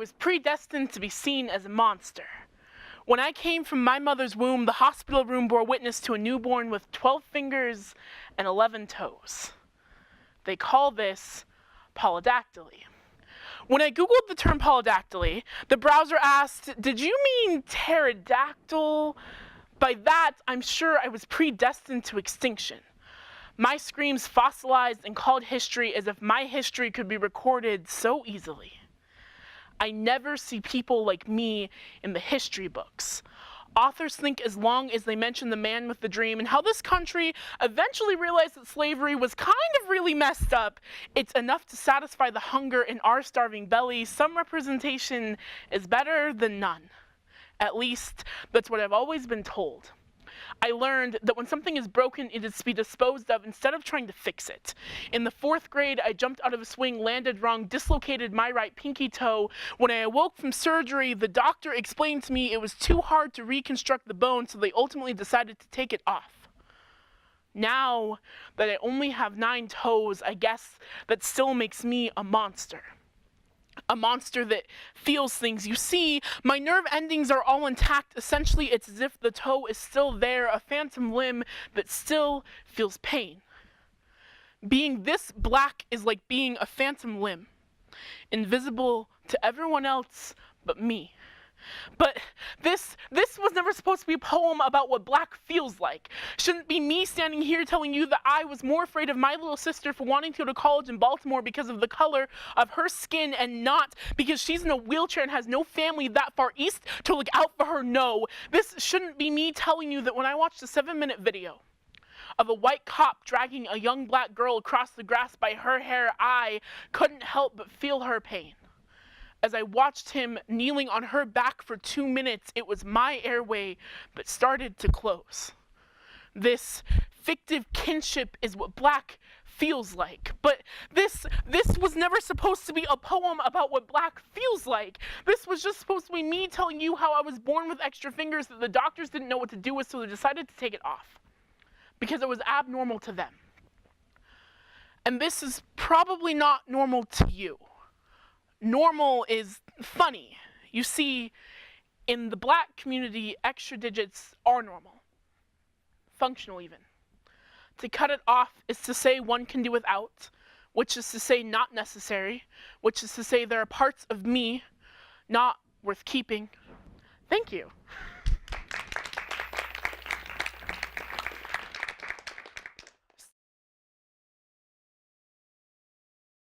was predestined to be seen as a monster. When I came from my mother's womb, the hospital room bore witness to a newborn with 12 fingers and 11 toes. They call this polydactyly. When I googled the term polydactyly, the browser asked, "Did you mean pterodactyl?" By that, I'm sure I was predestined to extinction. My screams fossilized and called history as if my history could be recorded so easily. I never see people like me in the history books. Authors think as long as they mention the man with the dream and how this country eventually realized that slavery was kind of really messed up, it's enough to satisfy the hunger in our starving bellies. Some representation is better than none. At least, that's what I've always been told. I learned that when something is broken, it is to be disposed of instead of trying to fix it. In the 4th grade, I jumped out of a swing, landed wrong, dislocated my right pinky toe. When I awoke from surgery, the doctor explained to me it was too hard to reconstruct the bone, so they ultimately decided to take it off. Now that I only have 9 toes, I guess that still makes me a monster. A monster that feels things. You see, my nerve endings are all intact. Essentially, it's as if the toe is still there, a phantom limb that still feels pain. Being this black is like being a phantom limb, invisible to everyone else but me. But this was never supposed to be a poem about what black feels like. Shouldn't be me standing here telling you that I was more afraid of my little sister for wanting to go to college in Baltimore because of the color of her skin and not because she's in a wheelchair and has no family that far east to look out for her. No, this shouldn't be me telling you that when I watched a 7-minute video of a white cop dragging a young black girl across the grass by her hair, I couldn't help but feel her pain. As I watched him kneeling on her back for 2 minutes, it was my airway that started to close. This fictive kinship is what black feels like. But this was never supposed to be a poem about what black feels like. This was just supposed to be me telling you how I was born with extra fingers that the doctors didn't know what to do with, so they decided to take it off because it was abnormal to them. And this is probably not normal to you. Normal is funny. You see, in the black community, extra digits are normal. Functional even. To cut it off is to say one can do without, which is to say not necessary, which is to say there are parts of me not worth keeping. Thank you.